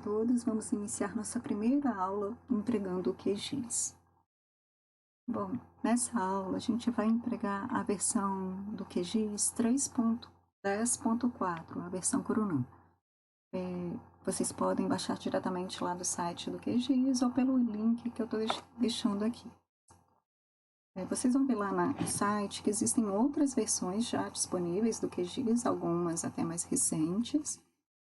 todos, vamos iniciar nossa primeira aula entregando o QGIS. Bom, nessa aula a gente vai entregar a versão do QGIS 3.10.4, a versão Curunum. Vocês podem baixar diretamente lá do site do QGIS ou pelo link que eu estou deixando aqui. Vocês vão ver lá no site que existem outras versões já disponíveis do QGIS, algumas até mais recentes.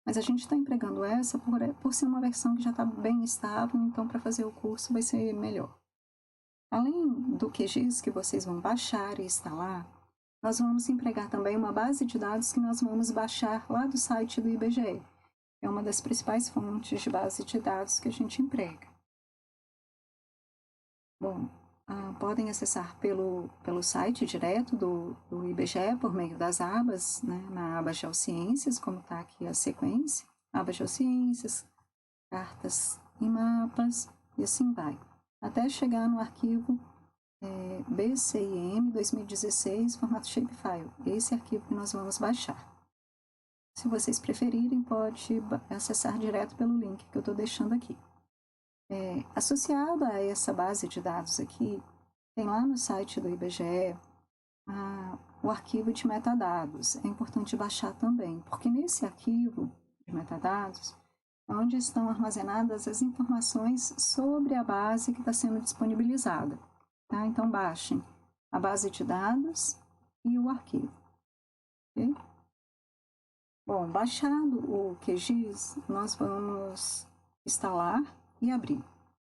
Mas a gente está empregando essa por ser uma versão que já está bem estável, então para fazer o curso vai ser melhor. Além do QGIS que vocês vão baixar e instalar, nós vamos empregar também uma base de dados que nós vamos baixar lá do site do IBGE. É uma das principais fontes de base de dados que a gente emprega. Bom, podem acessar pelo site direto do IBGE por meio das abas, né, na aba Geociências, como está aqui a sequência, aba Geociências, cartas e mapas, e assim vai, até chegar no arquivo BCIM 2016, formato shapefile, esse arquivo que nós vamos baixar. Se vocês preferirem, pode acessar direto pelo link que eu estou deixando aqui. Associado a essa base de dados aqui, tem lá no site do IBGE o arquivo de metadados. É importante baixar também, porque nesse arquivo de metadados é onde estão armazenadas as informações sobre a base que está sendo disponibilizada. Tá? Então, baixem a base de dados e o arquivo. Okay? Bom, baixado o QGIS, nós vamos instalar e abrir.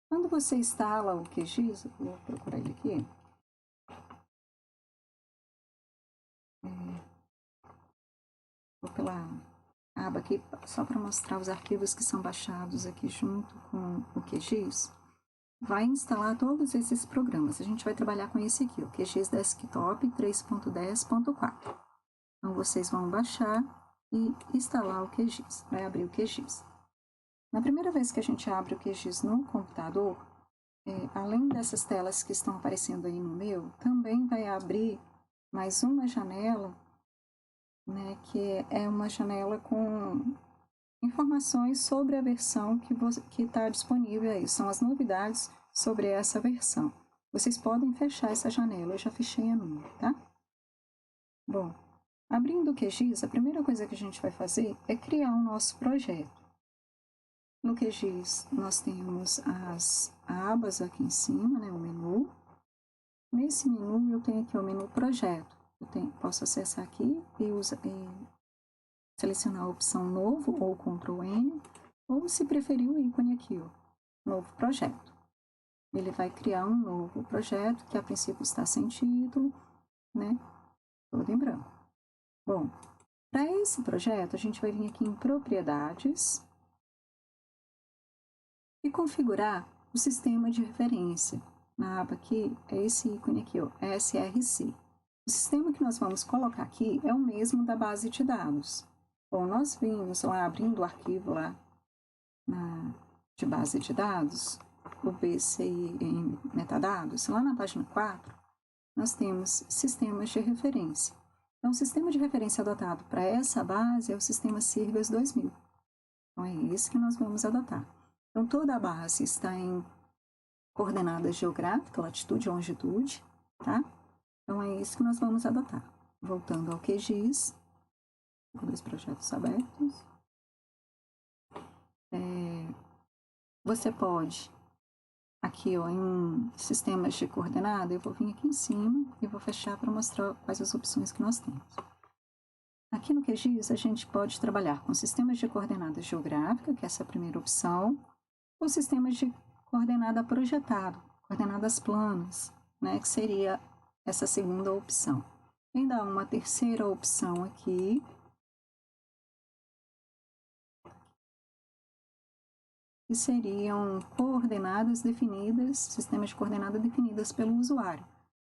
Quando você instala o QGIS, vou procurar ele aqui. Vou pela aba aqui, só para mostrar os arquivos que são baixados aqui junto com o QGIS. Vai instalar todos esses programas. A gente vai trabalhar com esse aqui, o QGIS Desktop 3.10.4. Então, vocês vão baixar e instalar o QGIS. Vai abrir o QGIS. Na primeira vez que a gente abre o QGIS no computador, além dessas telas que estão aparecendo aí no meu, também vai abrir mais uma janela, né, que é uma janela com informações sobre a versão que está disponível aí. São as novidades sobre essa versão. Vocês podem fechar essa janela, eu já fechei a minha, tá? Bom, abrindo o QGIS, a primeira coisa que a gente vai fazer é criar o nosso projeto. No QGIS, nós temos as abas aqui em cima, né, o menu. Nesse menu, eu tenho aqui o menu Projeto. Posso acessar aqui e selecionar a opção Novo ou Ctrl N, ou se preferir o ícone aqui, ó, Novo Projeto. Ele vai criar um novo projeto, que a princípio está sem título, né, todo em branco. Bom, para esse projeto, a gente vai vir aqui em Propriedades e configurar o sistema de referência. Na aba aqui, é esse ícone aqui, ó, SRC. O sistema que nós vamos colocar aqui é o mesmo da base de dados. Bom, nós vimos lá, abrindo o arquivo lá de base de dados, o BCIM metadados, lá na página 4, nós temos sistemas de referência. Então, o sistema de referência adotado para essa base é o sistema Sirgas 2000. Então, é esse que nós vamos adotar. Então, toda a base está em coordenadas geográficas, latitude e longitude, tá? Então, é isso que nós vamos adotar. Voltando ao QGIS, com dois projetos abertos. Você pode, aqui ó, em sistemas de coordenada, eu vou vir aqui em cima e vou fechar para mostrar quais as opções que nós temos. Aqui no QGIS, a gente pode trabalhar com sistemas de coordenada geográfica, que é essa primeira opção, ou sistemas de coordenada projetado, coordenadas planas, né, que seria essa segunda opção. Ainda há uma terceira opção aqui, que seriam coordenadas definidas, sistemas de coordenada definidas pelo usuário.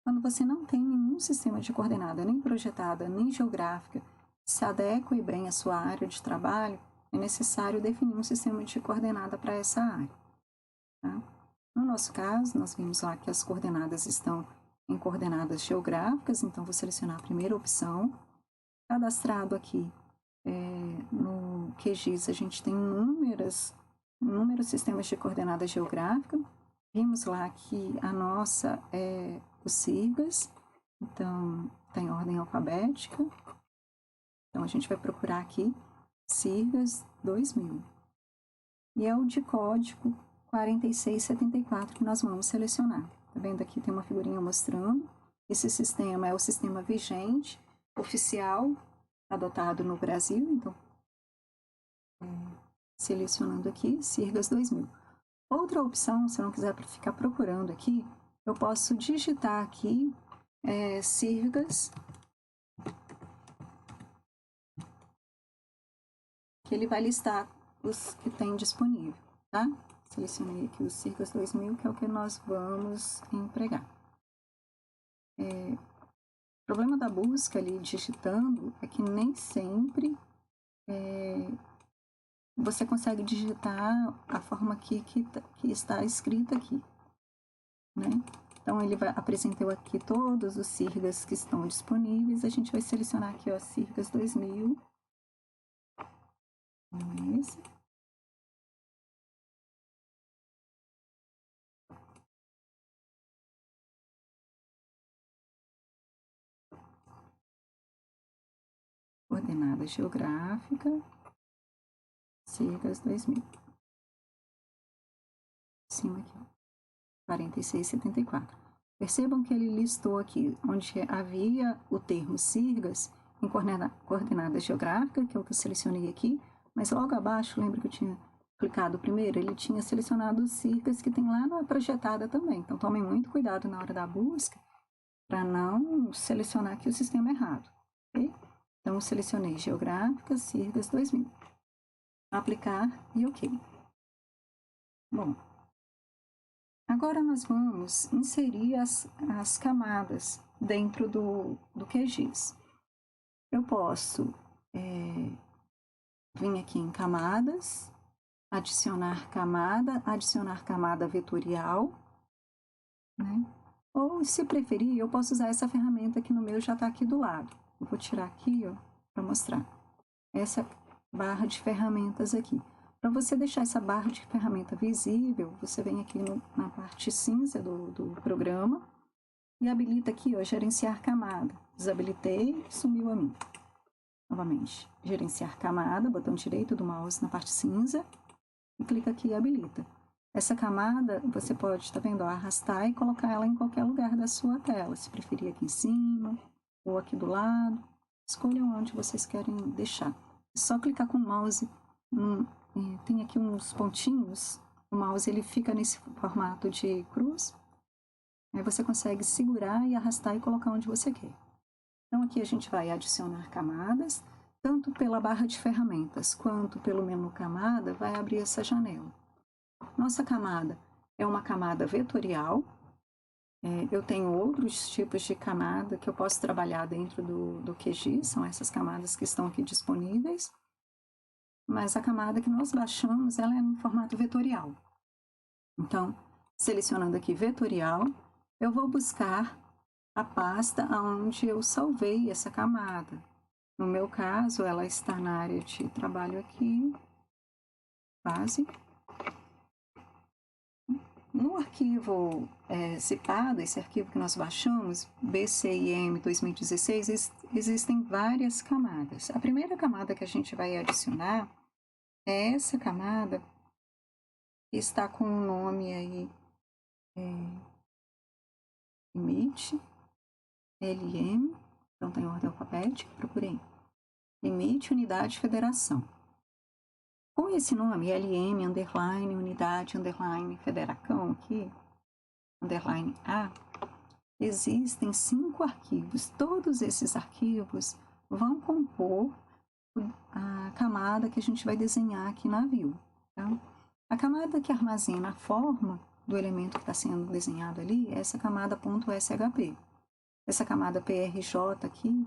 Quando você não tem nenhum sistema de coordenada, nem projetada, nem geográfica, que se adeque bem à sua área de trabalho, é necessário definir um sistema de coordenada para essa área. Tá? No nosso caso, nós vimos lá que as coordenadas estão em coordenadas geográficas, então vou selecionar a primeira opção. Cadastrado aqui no QGIS, a gente tem inúmeras Número sistemas de coordenada geográfica. Vimos lá que a nossa é o SIRGAS, então está em ordem alfabética. Então a gente vai procurar aqui SIRGAS 2000. E é o de código 4674 que nós vamos selecionar. Tá vendo aqui tem uma figurinha mostrando. Esse sistema é o sistema vigente, oficial, adotado no Brasil. Então, selecionando aqui, SIRGAS 2000. Outra opção, se eu não quiser ficar procurando aqui, eu posso digitar aqui SIRGAS, que ele vai listar os que tem disponível, tá? Selecionei aqui o SIRGAS 2000, que é o que nós vamos empregar. O problema da busca ali digitando é que nem sempre você consegue digitar a forma aqui que está escrita aqui, né? Então, ele apresentou aqui todos os SIRGAS que estão disponíveis. A gente vai selecionar aqui, ó, SIRGAS 2000. Esse. Coordenada geográfica, SIRGAS 2000. Em cima aqui, ó, 4674. Percebam que ele listou aqui, onde havia o termo SIRGAS, em coordenada geográfica, que é o que eu selecionei aqui, mas logo abaixo, lembra que eu tinha clicado primeiro? Ele tinha selecionado os SIRGAS que tem lá na projetada também. Então, tomem muito cuidado na hora da busca, para não selecionar aqui o sistema errado, ok? Então, eu selecionei geográfica, SIRGAS 2000. Aplicar e ok. Bom, agora nós vamos inserir as camadas dentro do QGIS. Eu posso vir aqui em camadas, adicionar camada vetorial, né? Ou, se preferir, eu posso usar essa ferramenta que no meu já está aqui do lado. Eu vou tirar aqui, ó, para mostrar. Essa barra de ferramentas aqui. Para você deixar essa barra de ferramenta visível, você vem aqui na parte cinza do programa e habilita aqui, ó, gerenciar camada. Desabilitei, sumiu a mim. Novamente, gerenciar camada, botão direito do mouse na parte cinza e clica aqui e habilita. Essa camada você pode, tá vendo, ó, arrastar e colocar ela em qualquer lugar da sua tela. Se preferir aqui em cima ou aqui do lado, escolham onde vocês querem deixar. É só clicar com o mouse, tem aqui uns pontinhos, o mouse ele fica nesse formato de cruz, aí você consegue segurar e arrastar e colocar onde você quer. Então aqui a gente vai adicionar camadas, tanto pela barra de ferramentas quanto pelo menu camada, vai abrir essa janela. Nossa camada é uma camada vetorial. Eu tenho outros tipos de camada que eu posso trabalhar dentro do QGIS, são essas camadas que estão aqui disponíveis. Mas a camada que nós baixamos, ela é no formato vetorial. Então, selecionando aqui vetorial, eu vou buscar a pasta onde eu salvei essa camada. No meu caso, ela está na área de trabalho aqui, base. No arquivo zipado, esse arquivo que nós baixamos, BCIM 2016, existem várias camadas. A primeira camada que a gente vai adicionar é essa camada que está com o nome aí, limite, LM, então tem ordem alfabética, procurei. Limite, unidade, federação. Com esse nome, LM, underline, unidade, underline, federação aqui, underline A, existem 5 arquivos. Todos esses arquivos vão compor a camada que a gente vai desenhar aqui na view. Tá? A camada que armazena a forma do elemento que está sendo desenhado ali é essa camada .shp. Essa camada PRJ aqui,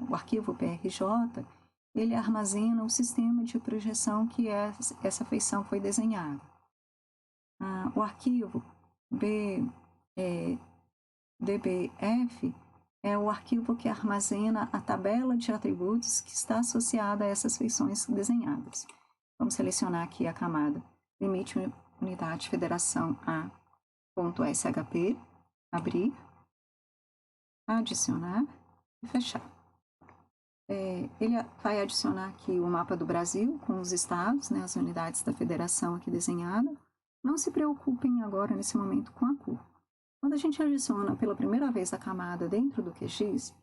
o arquivo PRJ, ele armazena o sistema de projeção que essa feição foi desenhada. O arquivo DBF é o arquivo que armazena a tabela de atributos que está associada a essas feições desenhadas. Vamos selecionar aqui a camada limite unidade federação a ponto SHP, abrir, adicionar e fechar. Ele vai adicionar aqui o mapa do Brasil com os estados, né, as unidades da federação aqui desenhada. Não se preocupem agora, nesse momento, com a cor. Quando a gente adiciona pela primeira vez a camada dentro do QGIS,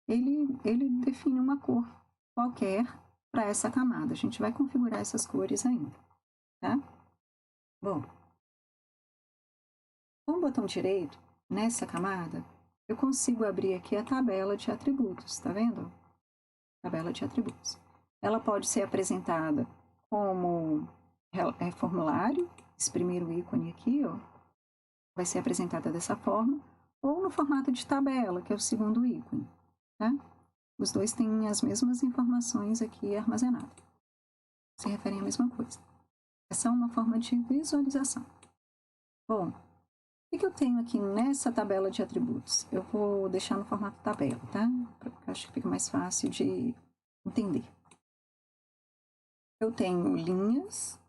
ele define uma cor qualquer para essa camada. A gente vai configurar essas cores ainda, tá? Bom, com o botão direito, nessa camada, eu consigo abrir aqui a tabela de atributos, tá vendo? Tabela de atributos. Ela pode ser apresentada como formulário, esse primeiro ícone aqui, ó, vai ser apresentada dessa forma, ou no formato de tabela, que é o segundo ícone, tá? Os dois têm as mesmas informações aqui armazenadas. Se referem à mesma coisa. Essa é uma forma de visualização. Bom, o que eu tenho aqui nessa tabela de atributos? Eu vou deixar no formato tabela, tá? Porque eu acho que fica mais fácil de entender. Eu tenho linhas.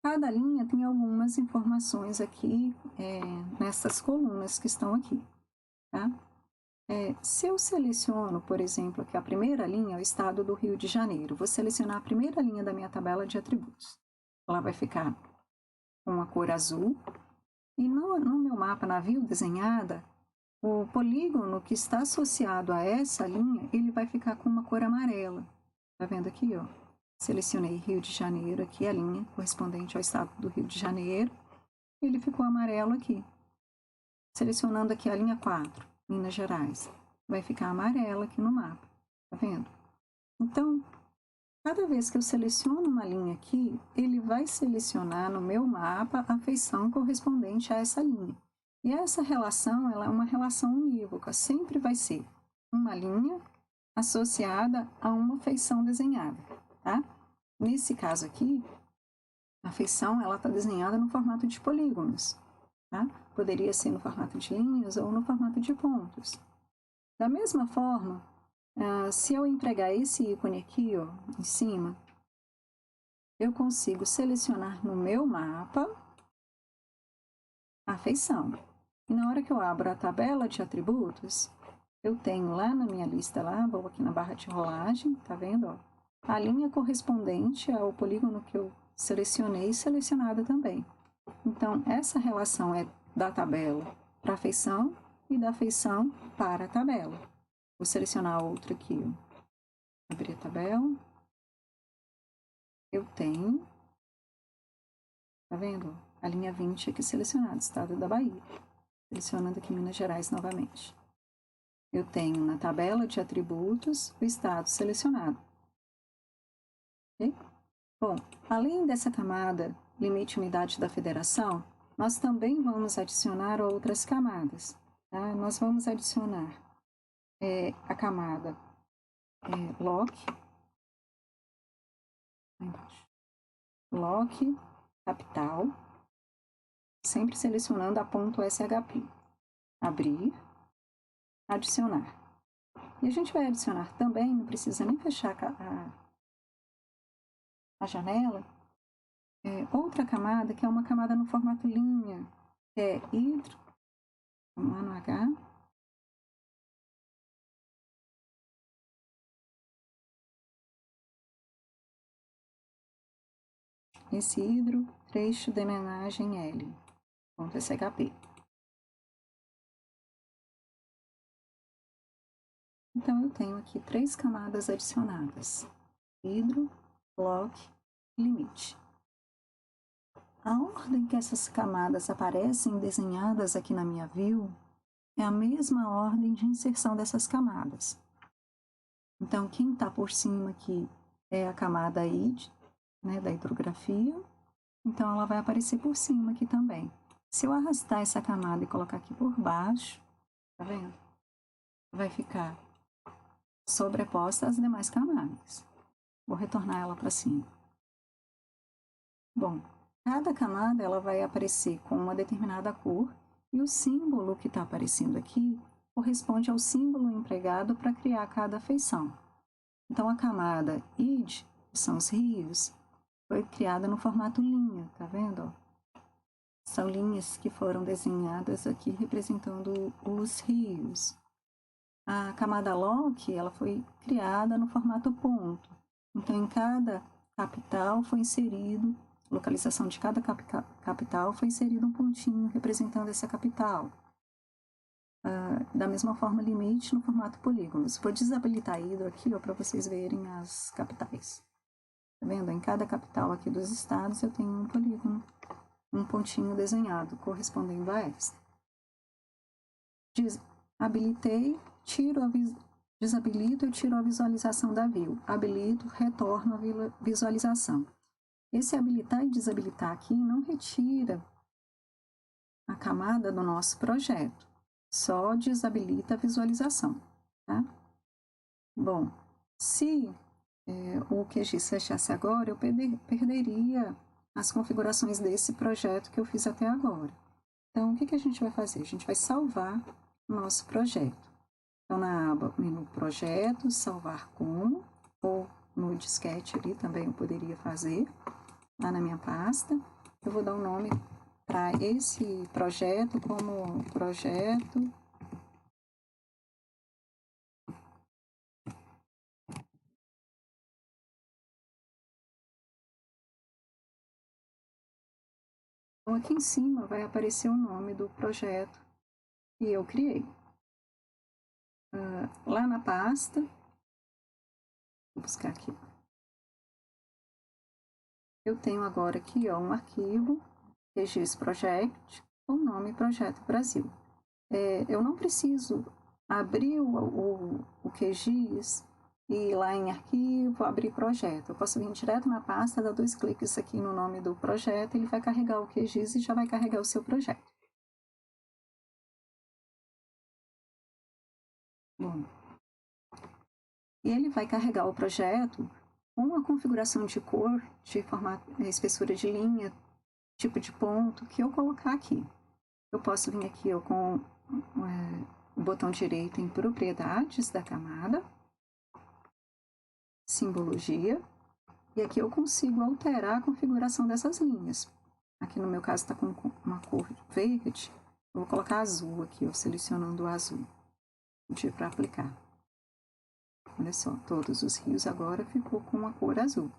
Cada linha tem algumas informações aqui nessas colunas que estão aqui, tá? Se eu seleciono, por exemplo, aqui a primeira linha, o estado do Rio de Janeiro, vou selecionar a primeira linha da minha tabela de atributos. Ela vai ficar com a cor azul. E no meu mapa navio desenhada, o polígono que está associado a essa linha, ele vai ficar com uma cor amarela. Tá vendo aqui, ó? Selecionei Rio de Janeiro aqui, a linha correspondente ao estado do Rio de Janeiro. Ele ficou amarelo aqui. Selecionando aqui a linha 4, Minas Gerais, vai ficar amarela aqui no mapa. Tá vendo? Então, cada vez que eu seleciono uma linha aqui, ele vai selecionar no meu mapa a feição correspondente a essa linha. E essa relação, ela é uma relação unívoca, sempre vai ser uma linha associada a uma feição desenhada, tá? Nesse caso aqui, a feição, ela está desenhada no formato de polígonos, tá? Poderia ser no formato de linhas ou no formato de pontos. Da mesma forma, se eu entregar esse ícone aqui, ó, em cima, eu consigo selecionar no meu mapa a feição. E na hora que eu abro a tabela de atributos, eu tenho lá na minha lista, lá, vou aqui na barra de rolagem, tá vendo? Ó, a linha correspondente ao polígono que eu selecionei, selecionada também. Então, essa relação é da tabela para a feição e da feição para a tabela. Vou selecionar outra aqui, ó. Abrir a tabela. Eu tenho, tá vendo? A linha 20 aqui selecionada, estado da Bahia. Selecionando aqui Minas Gerais novamente. Eu tenho na tabela de atributos o estado selecionado. Okay? Bom, além dessa camada limite unidade da federação, nós também vamos adicionar outras camadas. Tá? Nós vamos adicionar a camada loc, loc capital, sempre selecionando a ponto SHP. Abrir, adicionar. E a gente vai adicionar também, não precisa nem fechar a janela, outra camada, que é uma camada no formato linha, que é hidro, vamos lá no H, esse hidro, trecho de homenagem L, ponto SHP. Então, eu tenho aqui 3 camadas adicionadas, hidro, loc e limite. A ordem que essas camadas aparecem desenhadas aqui na minha view é a mesma ordem de inserção dessas camadas. Então, quem está por cima aqui é a camada ID, né, da hidrografia. Então, ela vai aparecer por cima aqui também. Se eu arrastar essa camada e colocar aqui por baixo, tá vendo? Vai ficar sobreposta às demais camadas. Vou retornar ela para cima. Bom, cada camada ela vai aparecer com uma determinada cor e o símbolo que está aparecendo aqui corresponde ao símbolo empregado para criar cada feição. Então, a camada ID, que são os rios, foi criada no formato linha, tá vendo? São linhas que foram desenhadas aqui representando os rios. A camada Loki, ela foi criada no formato ponto. Então, em cada capital foi inserido, localização de cada capital foi inserido um pontinho representando essa capital. Da mesma forma, limite no formato polígonos. Vou desabilitar a hidro aqui para vocês verem as capitais. Tá vendo? Em cada capital aqui dos estados eu tenho um polígono, um pontinho desenhado, correspondendo a esta. Habilitei, desabilito, eu tiro a visualização da view. Habilito, retorno a visualização. Esse habilitar e desabilitar aqui não retira a camada do nosso projeto, só desabilita a visualização, tá? Bom, se o QGIS fechasse agora, eu perderia as configurações desse projeto que eu fiz até agora. Então, o que a gente vai fazer? A gente vai salvar o nosso projeto. Então, na aba menu projeto, salvar como, ou no disquete ali também eu poderia fazer, lá na minha pasta. Eu vou dar um nome para esse projeto como projeto Então, aqui em cima vai aparecer o nome do projeto que eu criei. Lá na pasta, vou buscar aqui. Eu tenho agora aqui um arquivo, QGIS Project, com o nome Projeto Brasil. Eu não preciso abrir o QGIS e ir lá em arquivo, abrir projeto. Eu posso vir direto na pasta, dar 2 cliques aqui no nome do projeto, ele vai carregar o QGIS e já vai carregar o seu projeto. Bom, e ele vai carregar o projeto com a configuração de cor, de formato, espessura de linha, tipo de ponto que eu colocar aqui. Eu posso vir aqui com o botão direito em propriedades da camada, simbologia, e aqui eu consigo alterar a configuração dessas linhas. Aqui no meu caso está com uma cor verde, eu vou colocar azul aqui, selecionando o azul para aplicar. Olha só, todos os rios agora ficou com a cor azul.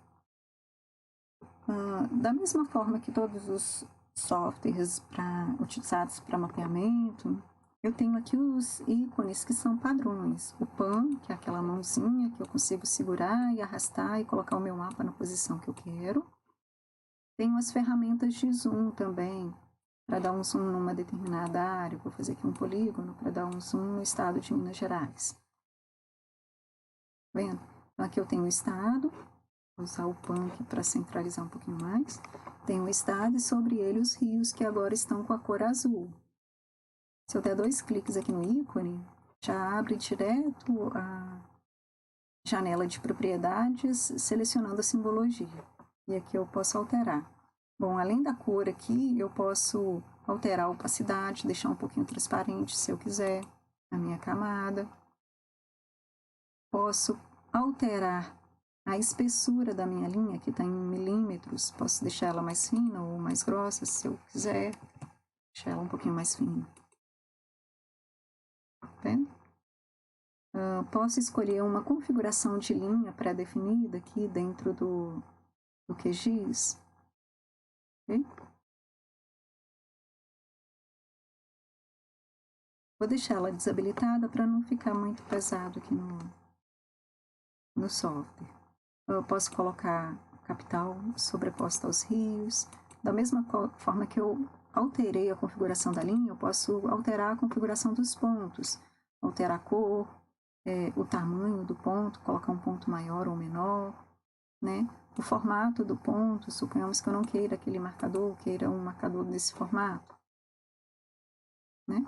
Da mesma forma que todos os softwares utilizados para mapeamento, eu tenho aqui os ícones que são padrões. O PAN, que é aquela mãozinha que eu consigo segurar e arrastar e colocar o meu mapa na posição que eu quero. Tenho as ferramentas de zoom também, para dar um zoom numa determinada área. Vou fazer aqui um polígono para dar um zoom no estado de Minas Gerais. Vendo? Então, aqui eu tenho o estado, vou usar o PAN aqui para centralizar um pouquinho mais. Tenho o estado e sobre ele os rios que agora estão com a cor azul. Se eu der 2 cliques aqui no ícone, já abre direto a janela de propriedades, selecionando a simbologia. E aqui eu posso alterar. Bom, além da cor aqui, eu posso alterar a opacidade, deixar um pouquinho transparente se eu quiser, a minha camada. Posso alterar a espessura da minha linha, que está em milímetros. Posso deixar ela mais fina ou mais grossa, se eu quiser. Deixar ela um pouquinho mais fina. Tá vendo? Posso escolher uma configuração de linha pré-definida aqui dentro do QGIS. Okay? Vou deixar ela desabilitada para não ficar muito pesado aqui no software. Eu posso colocar capital sobreposta aos rios. Da mesma forma que eu alterei a configuração da linha, eu posso alterar a configuração dos pontos, alterar a cor, o tamanho do ponto, colocar um ponto maior ou menor, né? O formato do ponto, suponhamos que eu não queira aquele marcador, queira um marcador desse formato, né?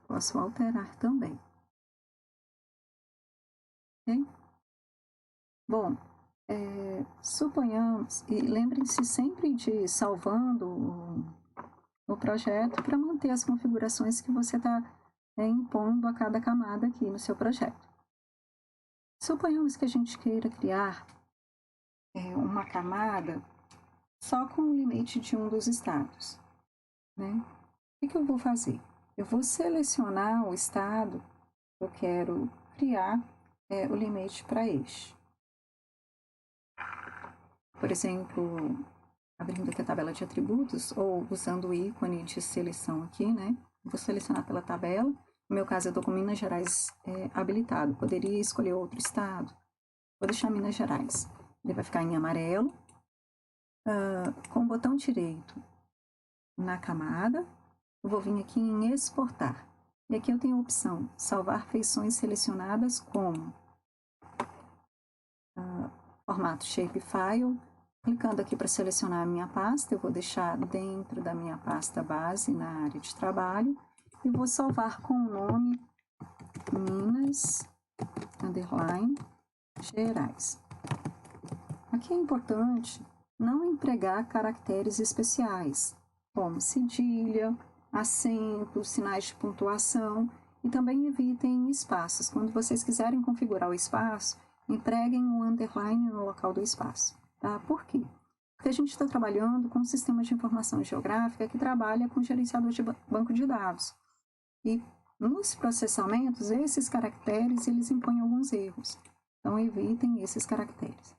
Posso alterar também. Ok? Bom, suponhamos, e lembrem-se sempre de ir salvando o projeto para manter as configurações que você está impondo a cada camada aqui no seu projeto. Suponhamos que a gente queira criar uma camada só com o limite de um dos estados, né? O que eu vou fazer? Eu vou selecionar o estado que eu quero criar o limite para este. Por exemplo, abrindo aqui a tabela de atributos, ou usando o ícone de seleção aqui, né? Vou selecionar pela tabela. No meu caso, eu estou com Minas Gerais habilitado. Poderia escolher outro estado. Vou deixar Minas Gerais. Ele vai ficar em amarelo. Com o botão direito na camada, eu vou vir aqui em exportar. E aqui eu tenho a opção salvar feições selecionadas como formato shapefile. Clicando aqui para selecionar a minha pasta, eu vou deixar dentro da minha pasta base na área de trabalho e vou salvar com o nome Minas Gerais. Aqui é importante não empregar caracteres especiais, como cedilha, acento, sinais de pontuação, e também evitem espaços. Quando vocês quiserem configurar o espaço, empreguem o underline no local do espaço. Tá? Por quê? Porque a gente está trabalhando com um sistema de informação geográfica que trabalha com gerenciador de banco de dados. E nos processamentos, esses caracteres, eles impõem alguns erros. Então, evitem esses caracteres.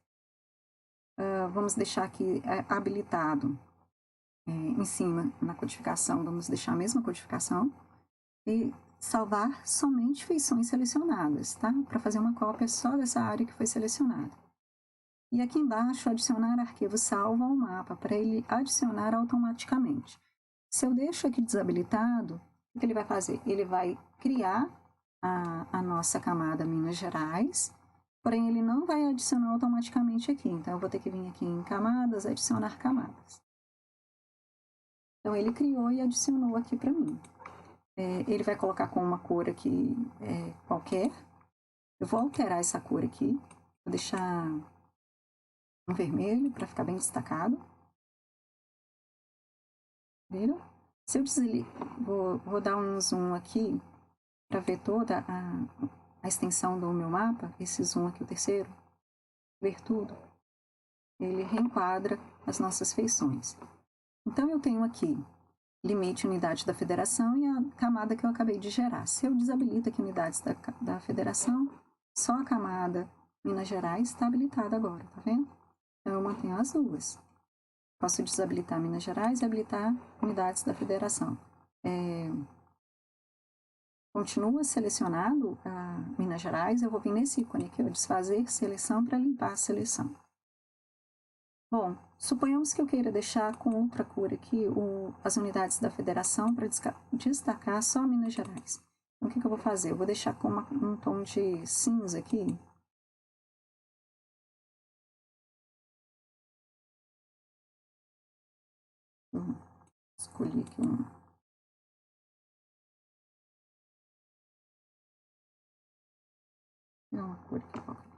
Vamos deixar aqui habilitado em cima na codificação, vamos deixar a mesma codificação e salvar somente feições selecionadas, tá? Para fazer uma cópia só dessa área que foi selecionada. E aqui embaixo, adicionar arquivo salvo ao mapa, para ele adicionar automaticamente. Se eu deixo aqui desabilitado, o que ele vai fazer? Ele vai criar a nossa camada Minas Gerais, porém ele não vai adicionar automaticamente aqui. Então, eu vou ter que vir aqui em camadas, adicionar camadas. Então, ele criou e adicionou aqui para mim. Ele vai colocar com uma cor aqui qualquer. Eu vou alterar essa cor aqui. Vou deixar um vermelho para ficar bem destacado. Viram? Se eu desligar, vou dar um zoom aqui para ver toda a extensão do meu mapa. Esse zoom aqui, o terceiro. Ver tudo. Ele reenquadra as nossas feições. Então, eu tenho aqui limite unidade da federação e a camada que eu acabei de gerar. Se eu desabilito aqui unidades da federação, só a camada Minas Gerais está habilitada agora, tá vendo? Então, eu mantenho as duas. Posso desabilitar Minas Gerais e habilitar unidades da federação. Continua selecionado a Minas Gerais, eu vou vir nesse ícone aqui, desfazer seleção para limpar a seleção. Bom, suponhamos que eu queira deixar com outra cor aqui as unidades da federação para destacar só Minas Gerais. Então, o que eu vou fazer? Eu vou deixar com um tom de cinza aqui. Escolhi aqui uma cor aqui qualquer.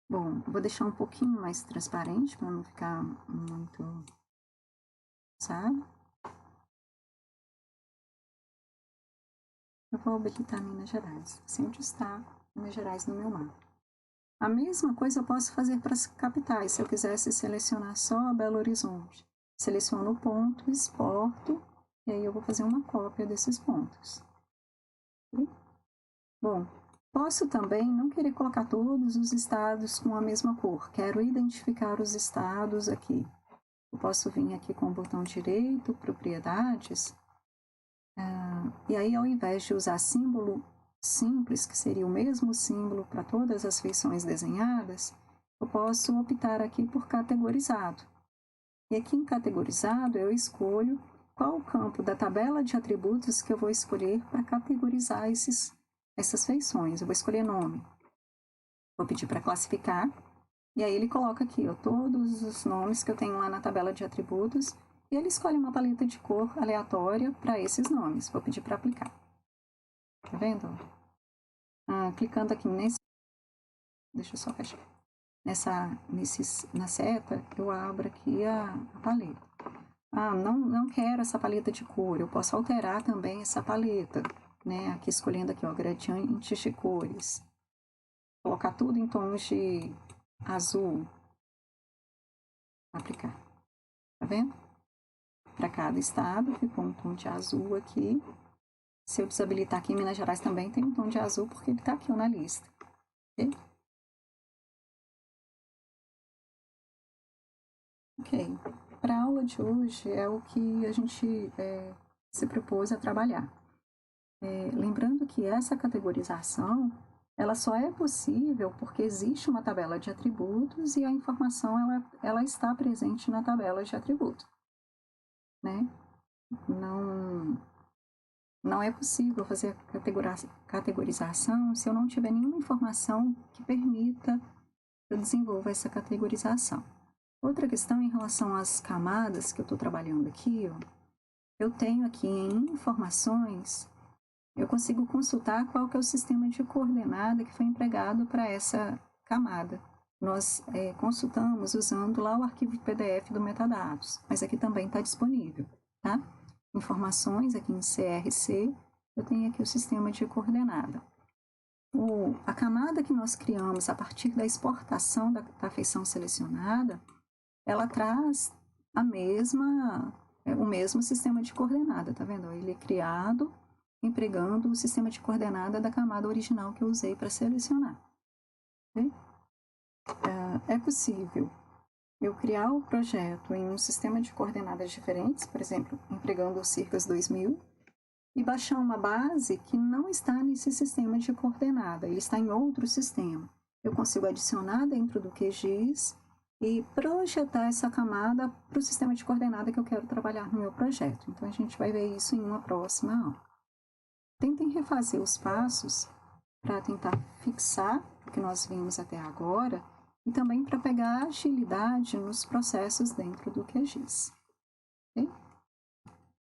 Bom, vou deixar um pouquinho mais transparente para não ficar muito, sabe? Eu vou habilitar Minas Gerais. Sempre está Minas Gerais no meu mapa. A mesma coisa eu posso fazer para as capitais. Se eu quisesse selecionar só Belo Horizonte, seleciono o ponto, exporto, e aí eu vou fazer uma cópia desses pontos. Bom, posso também não querer colocar todos os estados com a mesma cor. Quero identificar os estados aqui. Eu posso vir aqui com o botão direito, propriedades, e aí ao invés de usar símbolo simples, que seria o mesmo símbolo para todas as feições desenhadas, eu posso optar aqui por categorizado. E aqui em categorizado eu escolho qual o campo da tabela de atributos que eu vou escolher para categorizar essas feições. Eu vou escolher nome. Vou pedir para classificar. E aí ele coloca aqui todos os nomes que eu tenho lá na tabela de atributos. E ele escolhe uma paleta de cor aleatória para esses nomes. Vou pedir para aplicar. Tá vendo? Clicando aqui nesse... Deixa eu só fechar. Na seta, eu abro aqui a paleta. não quero essa paleta de cor, eu posso alterar também essa paleta, né? Aqui escolhendo aqui, ó, gradientes de cores. Colocar tudo em tons de azul. Aplicar. Tá vendo? Para cada estado ficou um tom de azul aqui. Se eu desabilitar aqui em Minas Gerais também tem um tom de azul, porque ele está aqui ó, na lista. Ok? Ok. Para a aula de hoje é o que a gente se propôs a trabalhar. Lembrando que essa categorização ela só é possível porque existe uma tabela de atributos e a informação ela está presente na tabela de atributos. Né? Não é possível fazer a categorização se eu não tiver nenhuma informação que permita que eu desenvolva essa categorização. Outra questão em relação às camadas que eu estou trabalhando aqui, ó, eu tenho aqui em informações, eu consigo consultar qual que é o sistema de coordenada que foi empregado para essa camada. Nós consultamos usando lá o arquivo PDF do metadados, mas aqui também está disponível, tá? Informações aqui em CRC, eu tenho aqui o sistema de coordenada. A camada que nós criamos a partir da exportação da feição selecionada, ela traz o mesmo sistema de coordenada, tá vendo? Ele é criado empregando o sistema de coordenada da camada original que eu usei para selecionar. Okay? É possível eu criar o projeto em um sistema de coordenadas diferentes, por exemplo, empregando o Circas 2000, e baixar uma base que não está nesse sistema de coordenada, ele está em outro sistema. Eu consigo adicionar dentro do QGIS e projetar essa camada para o sistema de coordenada que eu quero trabalhar no meu projeto. Então, a gente vai ver isso em uma próxima aula. Tentem refazer os passos para tentar fixar o que nós vimos até agora e também para pegar agilidade nos processos dentro do QGIS. Okay?